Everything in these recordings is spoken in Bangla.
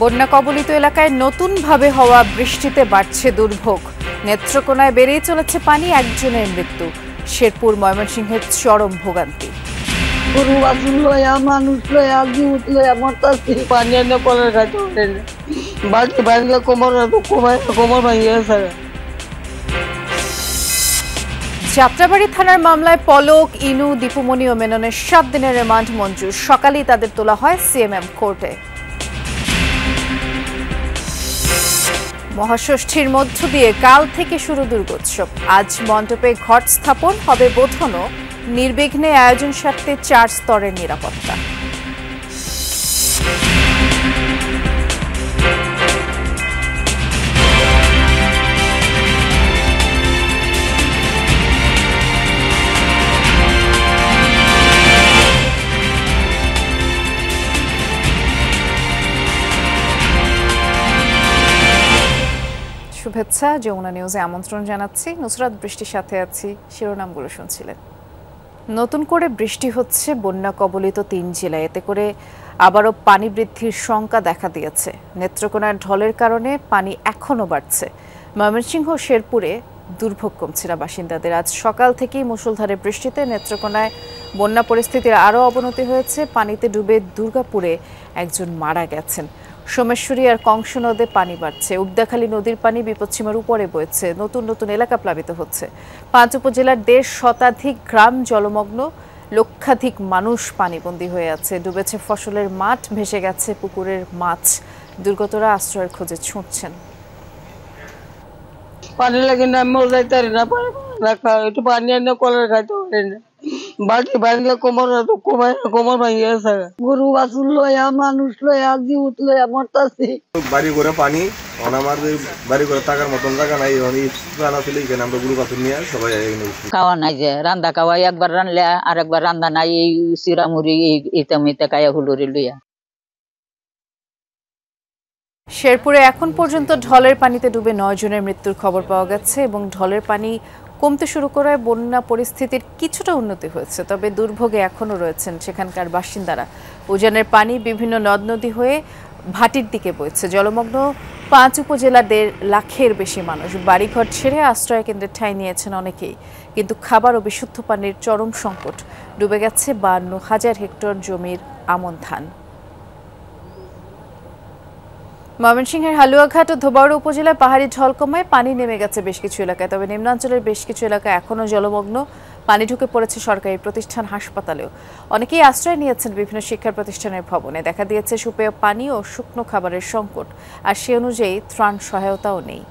বন্যা কবলিত এলাকায় নতুনভাবে হওয়া বৃষ্টিতে বাড়ছে দুর্ভোগ। নেত্রকোনায় বেড়েই চলেছে পানি, একজনের মৃত্যু। শেরপুর ময়মনসিংহের চরম ভোগান্তি। গরু বাছুর লয়া মানুষ লয়া জিউত লয়া মরতাছি, পানি এনে কলের খাইতে পারে না। বাকি ভাঙলে কোমর ভাঙিয়ে গেছে। যাত্রাবাড়ী থানার মামলায় পলক, ইনু, দীপুমণি ও মেননের 7 দিনের রিমান্ড মঞ্জুর। সকালেই তাদের তোলা হয় সিএমএম কোর্টে। মহাষষ্ঠীর মধ্য দিয়ে কাল থেকে শুরু দুর্গোৎসব। আজ মণ্ডপে ঘট স্থাপন, হবে বোধনও। নির্বিঘ্নে আয়োজন সারতে 4 স্তরের নিরাপত্তা। শুভেচ্ছা, যমুনা নিউজে আমন্ত্রণ জানাচ্ছি। নুসরাত বৃষ্টির সাথে আছি। শিরোনামগুলো শুনছিলেন। নতুন করে বৃষ্টি হচ্ছে বন্যা কবলিত 3 জেলায়। এতে করে আবারও পানি বৃদ্ধির শঙ্কা দেখা দিয়েছে। নেত্রকোনার ঢলের কারণে পানি এখনও বাড়ছে। ময়মনসিংহ ও শেরপুরে দুর্ভোগ কমছে না বাসিন্দাদের। আজ সকাল থেকেই মুষলধারে বৃষ্টিতে নেত্রকোনায় বন্যা পরিস্থিতির আরও অবনতি হয়েছে। পানিতে ডুবে দুর্গাপুরে একজন মারা গেছেন। সোমেশ্বরী আর কংস নদে পানি বাড়ছে। উবদাখালী নদীর পানি বিপদসীমার উপরে বইছে। নতুন নতুন এলাকা প্লাবিত হচ্ছে। 5 উপজেলার 1.5 শতাধিক গ্রাম জলমগ্ন, লক্ষাধিক মানুষ পানিবন্দী হয়ে আছে। ডুবেছে ফসলের মাঠ, ভেসে গেছে পুকুরের মাছ। দুর্গতরা আশ্রয়ের খোঁজে ছুটছেন। পানি লাগে না, যাইতে পারি না, একটু পানি এনে কলের খাইতে পারি না। বাকি ভাঙলে কোমর ভাঙিয়ে গেছে। গরু বাছুর লয়া মানুষ লয়া জিউত লয়া মরতাছি। বাড়ি করে পানি, আমাদের বাড়ি করে থাকার মতন জায়গা নাই। ছিল এখানে আমরা গরু বাছুর নিয়ে সবাই খাওয়া নাই, যে রান্দা খাওয়াই একবার রানলে আর একবার রান্দা নাই। এই চিরামুড়ি ইতে কায়া হুলুরি লইয়া। শেরপুরে এখন পর্যন্ত ঢলের পানিতে ডুবে 9 জনের মৃত্যুর খবর পাওয়া গেছে এবং ঢলের পানি কমতে শুরু করে বন্যা পরিস্থিতির কিছুটা উন্নতি হয়েছে। তবে দুর্ভোগে এখনও রয়েছেন সেখানকার বাসিন্দারা। উজানের পানি বিভিন্ন নদ নদী হয়ে ভাটির দিকে বইছে। জলমগ্ন 5 উপজেলার 1.5 লাখের বেশি মানুষ। বাড়িঘর ছেড়ে আশ্রয় কেন্দ্রে ঠাঁই নিয়েছেন অনেকেই, কিন্তু খাবার ও বিশুদ্ধ পানির চরম সংকট। ডুবে গেছে 52,000 হেক্টর জমির আমন ধান। ময়মনসিংহের হালুয়াঘাট ও ধোবাউড়া উপজেলায় পাহাড়ি ঢল কমায় পানি নেমে গেছে বেশ কিছু এলাকায়। তবে নিম্নাঞ্চলের বেশ কিছু এলাকা এখনও জলমগ্ন। পানি ঢুকে পড়েছে সরকারি প্রতিষ্ঠান, হাসপাতালেও। অনেকেই আশ্রয় নিয়েছেন বিভিন্ন শিক্ষা প্রতিষ্ঠানের ভবনে। দেখা দিয়েছে সুপেয় পানি ও শুকনো খাবারের সংকট, আর সে অনুযায়ী ত্রাণ সহায়তাও নেই।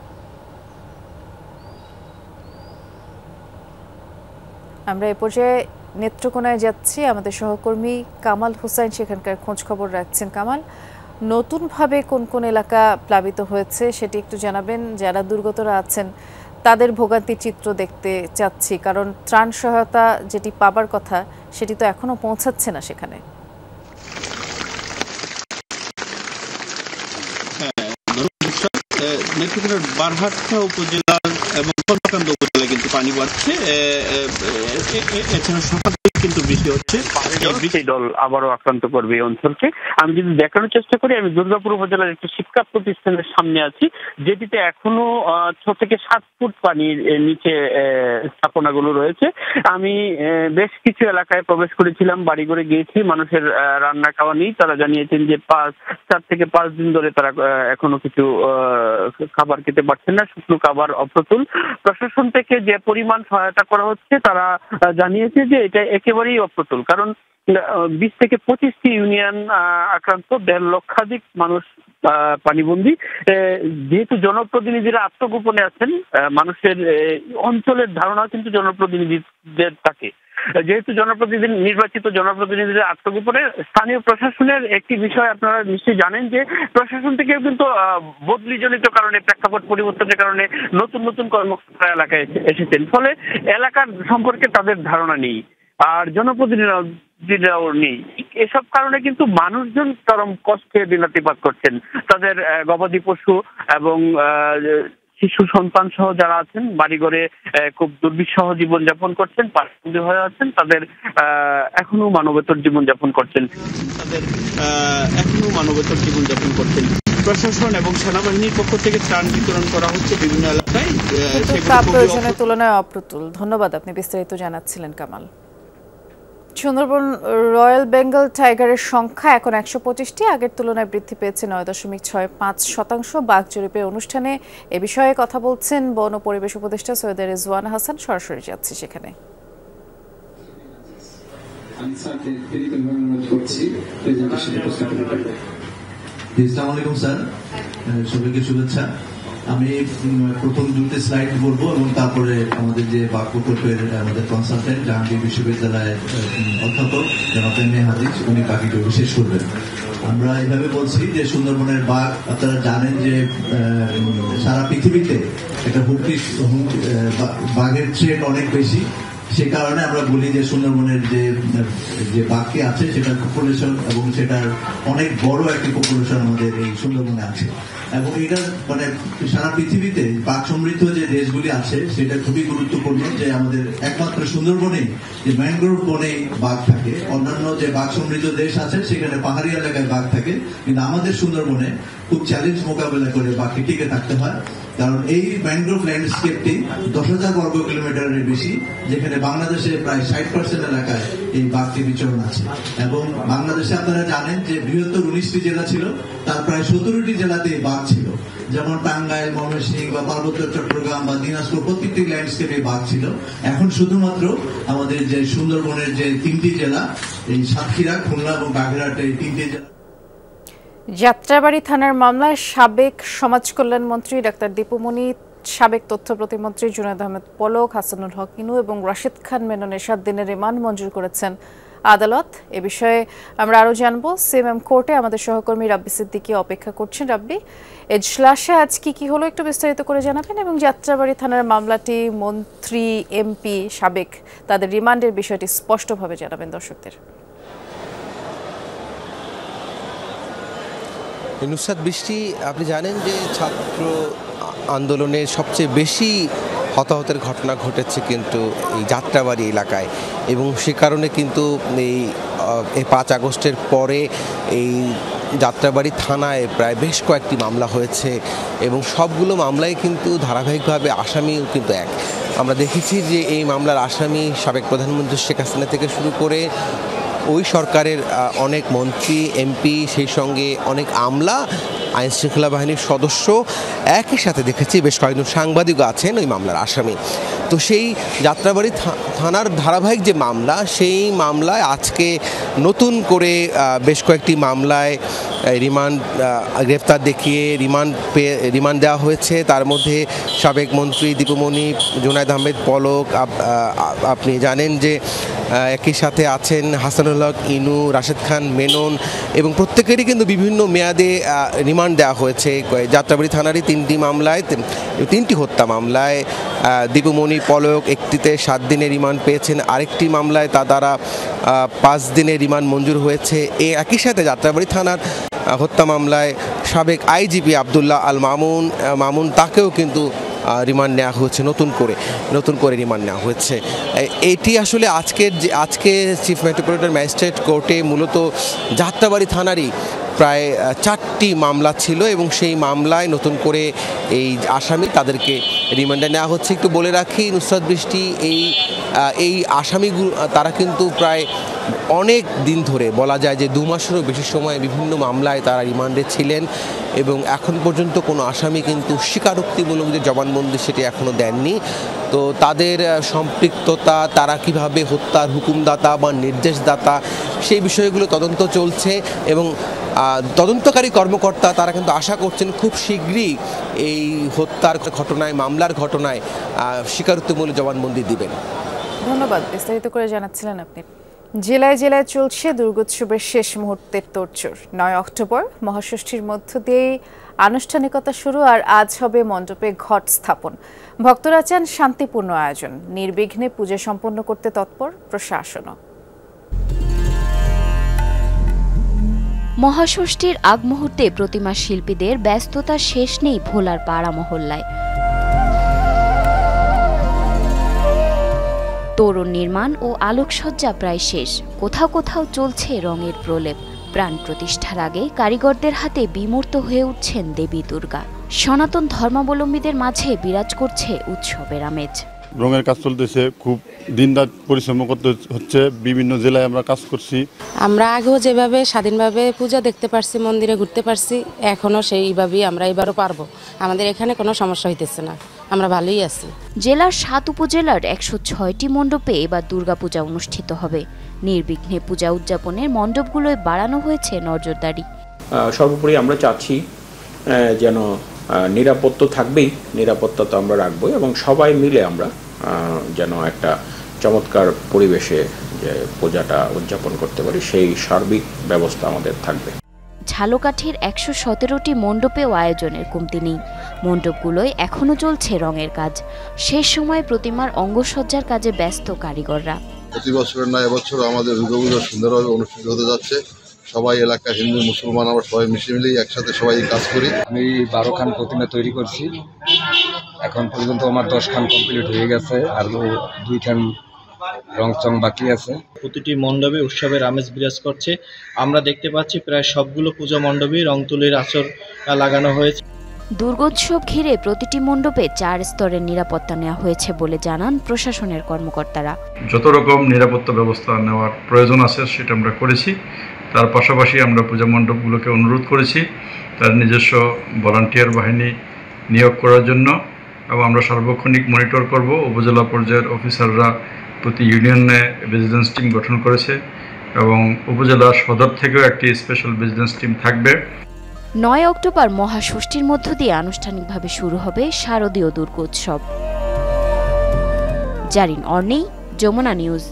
আমরা এ পর্যায়ে নেত্রকোনায় যাচ্ছি। আমাদের সহকর্মী কামাল হোসেন সেখানকার খোঁজ খবর রাখছেন। কামাল, নতুনভাবে কোন কোন এলাকা প্লাবিত হয়েছে সেটি একটু জানাবেন। যারা দুর্গতরা আছেন তাদের ভোগান্তির চিত্র দেখতে চাচ্ছি, কারণ ত্রাণ সহায়তা যেটি পাবার কথা সেটি তো এখনো পৌঁছাচ্ছে না সেখানে। নেত্রকোনার বারহাট্টা উপজেলা এবং কর্মকাণ্ড উপজেলায় কিন্তু পানি বাড়ছে। এছাড়া সকাল থেকে কিন্তু বৃষ্টি হচ্ছে। সেই দল আবারও আক্রান্ত করবে এই অঞ্চলকে। আমি যদি দেখানোর চেষ্টা করি, আমি দুর্গাপুর উপজেলার একটি শিক্ষা প্রতিষ্ঠানের সামনে আছি, যেটিতে এখনো 6 থেকে 7 ফুট পানির নিচে স্থাপনাগুলো রয়েছে। আমি বেশ কিছু এলাকায় প্রবেশ করেছিলাম, বাড়ি করে গিয়েছি। মানুষের রান্না খাওয়া নেই। তারা জানিয়েছেন যে 4 থেকে 5 দিন ধরে তারা এখনো কিছু খাবার খেতে পারছেন না। শুকনো খাবার অপ্রতুল। প্রশাসন থেকে যে পরিমাণ সহায়তা করা হচ্ছে তারা জানিয়েছে যে এটা একেবারেই অপ্রতুল, কারণ 20 থেকে 25টি ইউনিয়ন আক্রান্ত, 1.5 লক্ষাধিক মানুষ পানিবন্দী। যেহেতু জনপ্রতিনিধিরা আত্মগোপনে আছেন, মানুষের অঞ্চলের ধারণা কিন্তু জনপ্রতিনিধিদের থাকে। যেহেতু নির্বাচিত জনপ্রতিনিধিরা আত্মগোপনে, স্থানীয় প্রশাসনের একটি বিষয় আপনারা নিশ্চয়ই জানেন যে প্রশাসন থেকে কিন্তু বদলিজনিত কারণে, প্রেক্ষাপট পরিবর্তনের কারণে নতুন নতুন কর্মকর্তা এলাকায় এসেছেন। ফলে এলাকার সম্পর্কে তাদের ধারণা নেই, আর জনপ্রতিনিধিরাও নেই। এসব কারণে কিন্তু মানুষজন চরম কষ্টে দিনাতিপাত করছেন। তাদের গবাদি পশু এবং শিশু সন্তান সহ যারা আছেন বাড়িঘরে খুব দুর্বিষহ জীবনযাপন করছেন, পানিবন্দী হয়ে আছেন, তাদের এখনো মানবেতর জীবনযাপন করছেন। প্রশাসন এবং সেনাবাহিনীর পক্ষ থেকে ত্রাণ বিতরণ করা হচ্ছে বিভিন্ন এলাকায়। প্রয়োজনের তুলনায় অপ্রতুল। ধন্যবাদ, আপনি বিস্তারিত জানাচ্ছিলেন কামাল। সুন্দরবন রয়্যাল বেঙ্গল টাইগারের সংখ্যা এখন ১২৫টি, আগের তুলনায় বৃদ্ধি পেয়েছে ৯.৬৫%। বাঘ জরিপের অনুষ্ঠানে এ বিষয়ে কথা বলছেন বন ও পরিবেশ উপদেষ্টা সৈয়দ রিজওয়ান হাসান। সরাসরি যাচ্ছি সেখানে। আসসালামু আলাইকুম স্যার, সবাইকে শুভেচ্ছা। আমি প্রথম দুটি স্লাইড বলবো এবং তারপরে আমাদের যে বাঘ প্রকল্পের আমাদের কনসালটেন্ট জাহাঙ্গীর বিশ্ববিদ্যালয়ের অধ্যাপক জনাব এম.এ. হাদিজ উনি বাকিটা শেষ করবেন। আমরা এইভাবে বলছি যে সুন্দরবনের বাঘ, আপনারা জানেন যে সারা পৃথিবীতে একটা বাঘের থ্রেট অনেক বেশি। সে কারণে আমরা বলি যে সুন্দরবনের যে বাঘটি আছে সেটার পপুলেশন এবং সেটার অনেক বড় একটি পপুলেশন আমাদের এই সুন্দরবনে আছে। এবং এটা মানে সারা পৃথিবীতে বাঘ সমৃদ্ধ যে দেশগুলি আছে সেটা খুবই গুরুত্বপূর্ণ যে আমাদের একমাত্র সুন্দরবনেই যে ম্যানগ্রোভ বনেই বাঘ থাকে। অন্যান্য যে বাঘ সমৃদ্ধ দেশ আছে সেখানে পাহাড়ি এলাকায় বাঘ থাকে, কিন্তু আমাদের সুন্দরবনে খুব চ্যালেঞ্জ মোকাবেলা করে বাঘকে টিকে থাকতে হয়। কারণ এই ম্যানগ্রোভ ল্যান্ডস্কেপটি 10,000 বর্গ কিলোমিটারের বেশি, যেখানে বাংলাদেশে প্রায় 60% এলাকায় এই বাঘটি বিচরণ আছে। এবং বাংলাদেশে আপনারা জানেন যে বৃহত্তর 19টি জেলা ছিল, তার প্রায় 17টি জেলাতে বাঘ ছিল। যেমন টাঙ্গাইল, ময়মনসিংহ বা পার্বত্য চট্টগ্রাম বা দিনাজপুর প্রত্যেকটি ল্যান্ডস্কেপে বাঘ ছিল। এখন শুধুমাত্র আমাদের যে সুন্দরবনের যে 3টি জেলা, এই সাতক্ষীরা, খুলনা এবং বাগেরহাট, এই 3টি জেলা। যাত্রাবাড়ী থানার মামলায় সাবেক সমাজ কল্যাণ মন্ত্রী ডাক্তার দীপুমণি, সাবেক তথ্য প্রতিমন্ত্রী জুনায়েদ আহমেদ পলক, হাসানুল হক ইনু এবং রাশেদ খান মেননের 7 দিনের রিমান্ড মঞ্জুর করেছেন আদালত। এ বিষয়ে আমরা আরও জানবো। সিএমএম কোর্টে আমাদের সহকর্মী রাব্বি সিদ্দিকী অপেক্ষা করছেন। রাব্বি, এজলাসে আজ কি হলো একটু বিস্তারিত করে জানাবেন, এবং যাত্রাবাড়ী থানার মামলাটি মন্ত্রী, এমপি, সাবেক তাদের রিমান্ডের বিষয়টি স্পষ্টভাবে জানাবেন দর্শকদের। নুসরাত বৃষ্টি, আপনি জানেন যে ছাত্র আন্দোলনের সবচেয়ে বেশি হতাহতের ঘটনা ঘটেছে কিন্তু এই যাত্রাবাড়ী এলাকায়, এবং সে কারণে কিন্তু এই 5 আগস্টের পরে এই যাত্রাবাড়ী থানায় প্রায় বেশ কয়েকটি মামলা হয়েছে, এবং সবগুলো মামলায় কিন্তু ধারাবাহিকভাবে আসামিও কিন্তু এক। আমরা দেখেছি যে এই মামলার আসামি সাবেক প্রধানমন্ত্রী শেখ হাসিনা থেকে শুরু করে ওই সরকারের অনেক মন্ত্রী, এমপি, সেই সঙ্গে অনেক আমলা, আইনশৃঙ্খলা বাহিনীর সদস্য, একই সাথে দেখেছি বেশ কয়েকজন সাংবাদিকও আছেন ওই মামলার আসামি। তো সেই যাত্রাবাড়ী থানার ধারাবাহিক যে মামলা, সেই মামলায় আজকে নতুন করে বেশ কয়েকটি মামলায় গ্রেফতার দেখিয়ে রিমান্ড দেওয়া হয়েছে। তার মধ্যে সাবেক মন্ত্রী দীপুমণি, জুনায়েদ আহমেদ পলক, আপনি জানেন যে একই সাথে আছেন হাসানুল হক ইনু, রাশেদ খান মেনন, এবং প্রত্যেকেরই কিন্তু বিভিন্ন মেয়াদে রিমান্ড দেওয়া হয়েছে। যাত্রাবাড়ী থানারই 3টি মামলায়, 3টি হত্যা মামলায় দীপুমণি পলক একটিতে 7 দিনের রিমান্ড পেয়েছেন, আরেকটি মামলায় তা দ্বারা 5 দিনের রিমান্ড মঞ্জুর হয়েছে। একই সাথে যাত্রাবাড়ী থানার হত্যা মামলায় সাবেক আইজিপি আবদুল্লাহ আল মামুন তাকেও কিন্তু রিমান্ড নেওয়া হয়েছে, নতুন করে রিমান্ড নেওয়া হয়েছে। এটি আসলে আজকে চিফ মেট্রোপলিটন ম্যাজিস্ট্রেট কোর্টে মূলত যাত্রাবাড়ী থানারই প্রায় 4টি মামলা ছিল, এবং সেই মামলায় নতুন করে এই আসামি তাদেরকে রিমান্ডে নেওয়া হচ্ছে। একটু বলে রাখি নুসরাত বৃষ্টি, এই আসামিগুলো তারা কিন্তু প্রায় অনেক দিন ধরে, বলা যায় যে 2 মাসেরও বেশি সময় বিভিন্ন মামলায় তারা রিমান্ডে ছিলেন, এবং এখন পর্যন্ত কোনো আসামি কিন্তু স্বীকারোক্তিমূলক যে জবানবন্দি সেটি এখনও দেননি। তো তাদের সম্পৃক্ততা, তারা কিভাবে হত্যার হুকুমদাতা বা নির্দেশদাতা, সেই বিষয়গুলো তদন্ত চলছে, এবং তদন্তকারী কর্মকর্তা তারা কিন্তু আশা করছেন খুব শীঘ্রই এই হত্যার ঘটনায়, মামলার ঘটনায় স্বীকারোক্তিমূলক জবানবন্দি দিবেন। ধন্যবাদ, বিস্তারিত করে জানাচ্ছিলেন আপনি। জেলায় জেলায় চলছে দুর্গোৎসবের শেষ মুহূর্তের তোড়জোড়। 9 অক্টোবর মহাষষ্ঠীর মধ্য দিয়েই আনুষ্ঠানিকতা শুরু, আর আজ হবে মণ্ডপে ঘট স্থাপন। ভক্তরা চান শান্তিপূর্ণ আয়োজন, নির্বিঘ্নে পূজা সম্পন্ন করতে তৎপর প্রশাসনও। মহাষষ্ঠীর আগ মুহূর্তে প্রতিমা শিল্পীদের ব্যস্ততা শেষ নেই ভোলার পাড়া মহল্লায়। তোরণ নির্মাণ ও আলোকসজ্জা প্রায় শেষ, কোথাও কোথাও চলছে রঙের প্রলেপ। প্রাণ প্রতিষ্ঠার আগে কারিগরদের হাতে বিমূর্ত হয়ে উঠছেন দেবী দুর্গা। সনাতন ধর্মাবলম্বীদের মাঝে বিরাজ করছে উৎসবের আমেজ। রঙের কাজ চলতেছে, খুব দিনরাত পরিশ্রম করতে হচ্ছে, বিভিন্ন জেলায় আমরা কাজ করছি। আমরা আগেও যেভাবে স্বাধীনভাবে পূজা দেখতে পারছি, মন্দিরে ঘুরতে পারছি, এখনো সেইভাবেই আমরা এবারও পারবো। আমাদের এখানে কোনো সমস্যা হইতেছে না, আমরা ভালোই আছি। জেলার 7 উপজেলার 106টি মণ্ডপে এবার দুর্গাপূজা অনুষ্ঠিত হবে। নির্বিঘ্নে পূজা উদযাপনের মণ্ডপগুলোয় বাড়ানো হয়েছে নজরদারি। সর্বোপরি আমরা চাচ্ছি যেন নিরাপত্তা থাকবেই, নিরাপত্তা তো আমরা রাখবো এবং সবাই মিলে আমরা যেন একটা চমৎকার পরিবেশে যে পূজাটা উদযাপন করতে পারি, সেই সার্বিক ব্যবস্থা আমাদের থাকবে। ঝালকাঠির 117টি মণ্ডপেও আয়োজনের কমতি নেই। মণ্ডপগুলোয় এখনো চলছে রঙের কাজ। শেষ সময় প্রতিমার অঙ্গসজ্জার কাজে ব্যস্ত কারিগররা। প্রতি বছরের না এবছর আমাদের দুর্গাপূজা সুন্দরভাবে অনুষ্ঠিত হতে যাচ্ছে। সবাই এলাকা হিন্দু মুসলমান আমরা সবাই মিশে মিলেই একসাথে সবাই কাজ করি। আমি 12 খান প্রতিমা তৈরি করছি, এখন পর্যন্ত আমার 10 খান কমপ্লিট হয়ে গেছে, আর 2 খান রং চং বাকি আছে। প্রতিটি মণ্ডপে উৎসবের আমেজ বিরাজ করছে। আমরা দেখতে পাচ্ছি প্রায় সবগুলো পূজা মণ্ডপে রং তুলির আঁচড় লাগানো হয়েছে। দুর্গোৎসব ঘিরে প্রতিটি মণ্ডপে 4 স্তরের নিরাপত্তা নেওয়া হয়েছে বলে জানান প্রশাসনের কর্মকর্তারা। যত রকম নিরাপত্তা ব্যবস্থা নেওয়ার প্রয়োজন আছে সেটা আমরা করেছি। তার পাশাপাশি আমরা পূজা মণ্ডপগুলোকে অনুরোধ করেছি তার নিজস্ব ভলান্টিয়ার বাহিনী নিয়োগ করার জন্য, এবং আমরা সার্বক্ষণিক মনিটর করব। উপজেলা পর্যায়ের অফিসাররা প্রতি ইউনিয়নে ভিজিলেন্স টিম গঠন করেছে এবং উপজেলা সদর থেকেও একটি স্পেশাল ভিজিলেন্স টিম থাকবে। 9 অক্টোবর মহাষষ্ঠীর মধ্য দিয়ে আনুষ্ঠানিকভাবে শুরু হবে শারদীয় দুর্গোৎসব। জারিন অর্নি, যমুনা নিউজ।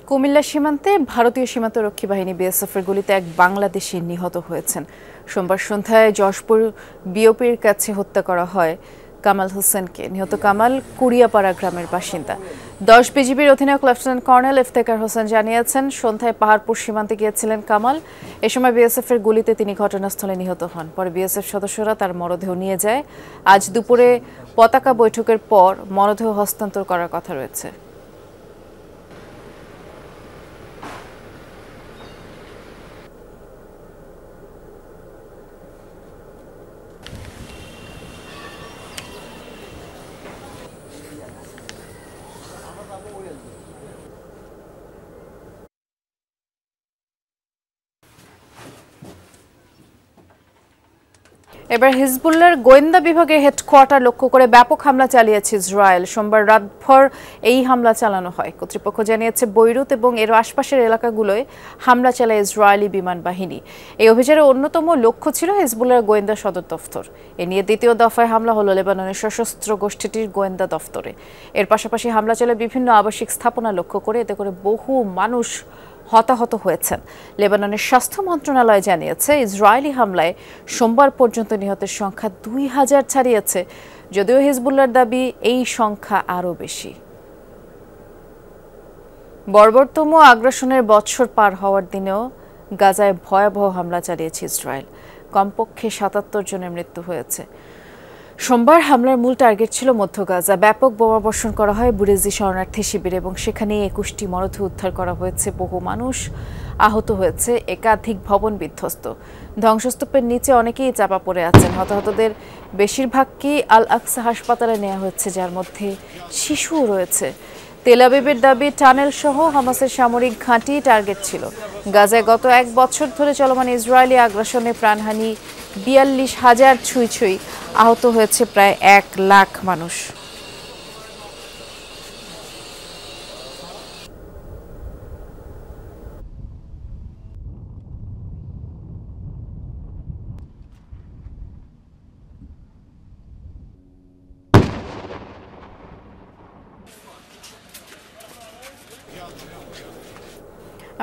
কুমিল্লা সীমান্তে ভারতীয় সীমান্তরক্ষী বাহিনী বিএসএফের গুলিতে এক বাংলাদেশি নিহত হয়েছেন। সোমবার সন্ধ্যায় যশপুর বিওপির কাছে হত্যা করা হয় কামাল হোসেনকে। নিহত কামাল কুড়িয়াপাড়া গ্রামের বাসিন্দা। 10 বিজিবির অধিনায়ক লেফটেন্যান্ট কর্নেল ইফতেখার হোসেন জানিয়েছেন, সন্ধ্যায় পাহাড়পুর সীমান্তে গিয়েছিলেন কামাল। এ সময় বিএসএফের গুলিতে তিনি ঘটনাস্থলে নিহত হন। পরে বিএসএফ সদস্যরা তার মরদেহ নিয়ে যায়। আজ দুপুরে পতাকা বৈঠকের পর মরদেহ হস্তান্তর করার কথা রয়েছে। এবার হিজবুল্লাহর গোয়েন্দা বিভাগের হেডকোয়ার্টার লক্ষ্য করে ব্যাপক হামলা চালিয়েছে ইসরায়েল। সোমবার রাতভর এই হামলা চালানো হয়। কর্তৃপক্ষ জানিয়েছে বৈরুত এবং এর আশপাশের এলাকাগুলোয় হামলা চালায় ইসরায়েলি বিমান বাহিনী। এই অভিযানের অন্যতম লক্ষ্য ছিল হিজবুল্লাহর গোয়েন্দা সদর দফতর। এ নিয়ে দ্বিতীয় দফায় হামলা হলো লেবাননের সশস্ত্র গোষ্ঠীটির গোয়েন্দা দফতরে। এর পাশাপাশি হামলা চালায় বিভিন্ন আবাসিক স্থাপনা লক্ষ্য করে। এতে করে বহু মানুষ হতাহত হয়েছেন। লেবাননের স্বাস্থ্য মন্ত্রণালয় জানিয়েছে, ইসরায়েলি হামলায় সোমবার পর্যন্ত নিহতের সংখ্যা 2000 ছাড়িয়েছে। যদিও হিজবুল্লাহর দাবি এই সংখ্যা আরও বেশি। বর্বরতম আগ্রাসনের বছর পার হওয়ার দিনেও গাজায় ভয়াবহ হামলা চালিয়েছে ইসরায়েল। কমপক্ষে 77 জনের মৃত্যু হয়েছে। সোমবার হামলার মূল টার্গেট ছিল মধ্য গাজা। ব্যাপক বোমাবর্ষণ করা হয় বুরেজি শরণার্থী শিবির এবং সেখানে 21টি মরদেহ উদ্ধার করা হয়েছে। বহু মানুষ আহত হয়েছে, একাধিক ভবন বিধ্বস্ত। ধ্বংসস্তূপের নিচে অনেকেই চাপা পড়ে আছেন। হতাহতদের বেশিরভাগকেই আল আকসা হাসপাতালে নেওয়া হচ্ছে, যার মধ্যে শিশুও রয়েছে। তেল আবিবের দাবি, টানেল সহ হামাসের সামরিক ঘাঁটি টার্গেট ছিল। গাজায় গত 1 বছর ধরে চলমান ইসরায়েলি আগ্রাসনে প্রাণহানি 42,000 ছুঁই, আহত হয়েছে প্রায় 1 লাখ মানুষ।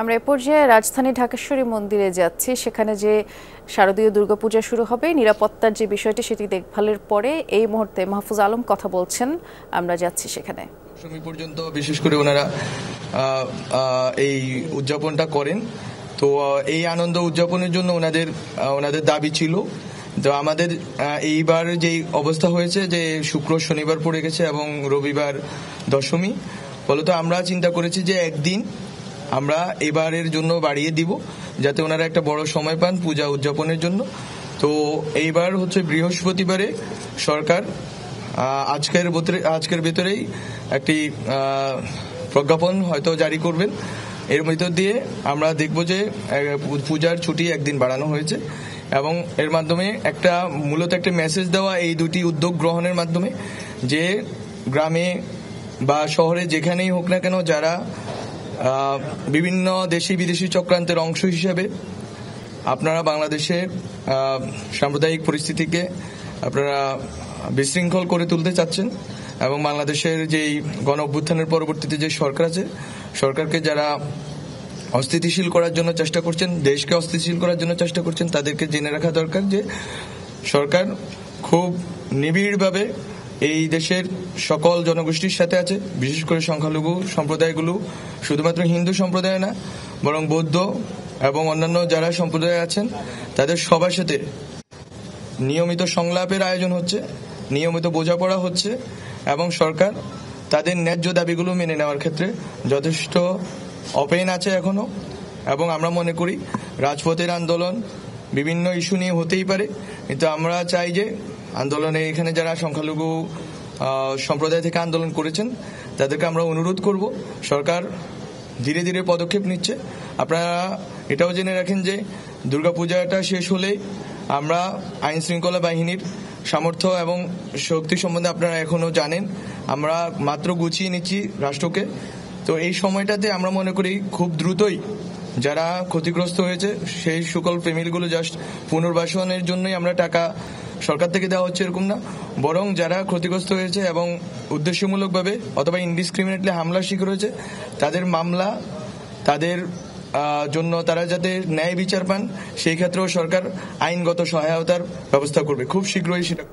আমরা এ পর্যায়ে রাজধানী ঢাকেশ্বরী মন্দিরে যাচ্ছি। সেখানে যে শারদীয় দুর্গাপূজা শুরু হবে, নিরাপত্তার যে বিষয়টি সেটি দেখভালের পরে এই মুহূর্তে মাহফুজ আলম কথা বলছেন। আমরা যাচ্ছি সেখানে। দশমী পর্যন্ত বিশেষ করে ওনারা এই উদযাপনটা করেন। তো এই আনন্দ উদযাপনের জন্য ওনাদের দাবি ছিল। তো আমাদের এইবার যে অবস্থা হয়েছে যে শুক্র শনিবার পড়ে গেছে এবং রবিবার দশমী, ফলত আমরা চিন্তা করেছি যে একদিন আমরা এবারের জন্য বাড়িয়ে দিব, যাতে ওনারা একটা বড় সময় পান পূজা উদযাপনের জন্য। তো এইবার হচ্ছে বৃহস্পতিবারে সরকার আজকের ভেতরেই একটি প্রজ্ঞাপন হয়তো জারি করবেন। এর ভিতর দিয়ে আমরা দেখব যে পূজার ছুটি একদিন বাড়ানো হয়েছে এবং এর মাধ্যমে মূলত একটা মেসেজ দেওয়া এই দুটি উদ্যোগ গ্রহণের মাধ্যমে যে গ্রামে বা শহরে যেখানেই হোক না কেন যারা বিভিন্ন দেশি বিদেশি চক্রান্তের অংশ হিসেবে আপনারা বাংলাদেশের সাম্প্রদায়িক পরিস্থিতিকে আপনারা বিশৃঙ্খল করে তুলতে চাচ্ছেন এবং বাংলাদেশের যেই গণ অভ্যুত্থানের পরবর্তীতে যে সরকার আছে, সরকারকে যারা অস্থিতিশীল করার জন্য চেষ্টা করছেন, দেশকে অস্থিতিশীল করার জন্য চেষ্টা করছেন, তাদেরকে জেনে রাখা দরকার যে সরকার খুব নিবিড়ভাবে এই দেশের সকল জনগোষ্ঠীর সাথে আছে, বিশেষ করে সংখ্যালঘু সম্প্রদায়গুলো, শুধুমাত্র হিন্দু সম্প্রদায় না বরং বৌদ্ধ এবং অন্যান্য যারা সম্প্রদায় আছেন তাদের সবার সাথে নিয়মিত সংলাপের আয়োজন হচ্ছে, নিয়মিত বোঝাপড়া হচ্ছে এবং সরকার তাদের ন্যায্য দাবিগুলো মেনে নেওয়ার ক্ষেত্রে যথেষ্ট ওপেন আছে এখনো। এবং আমরা মনে করি রাজপথের আন্দোলন বিভিন্ন ইস্যু নিয়ে হতেই পারে, কিন্তু আমরা চাই যে আন্দোলনে এখানে যারা সংখ্যালঘু সম্প্রদায় থেকে আন্দোলন করেছেন তাদেরকে আমরা অনুরোধ করব, সরকার ধীরে ধীরে পদক্ষেপ নিচ্ছে। আপনারা এটাও জেনে রাখেন যে দুর্গাপূজাটা শেষ হলেই আমরা আইন শৃঙ্খলা বাহিনীর সামর্থ্য এবং শক্তি সম্বন্ধে আপনারা এখনো জানেন, আমরা মাত্র গুছিয়ে নিচ্ছি রাষ্ট্রকে। তো এই সময়টাতে আমরা মনে করি খুব দ্রুতই যারা ক্ষতিগ্রস্ত হয়েছে সেই সকল ফ্যামিলিগুলো জাস্ট পুনর্বাসনের জন্যই আমরা টাকা সরকার থেকে দেওয়া হচ্ছে এরকম না, বরং যারা ক্ষতিগ্রস্ত হয়েছে এবং উদ্দেশ্যমূলকভাবে অথবা ইনডিসক্রিমিনেটলি হামলার শিকার হয়েছে তাদের মামলা, তাদের জন্য তারা যাতে ন্যায় বিচার পান সেই ক্ষেত্রেও সরকার আইনগত সহায়তার ব্যবস্থা করবে খুব শীঘ্রই সেটা।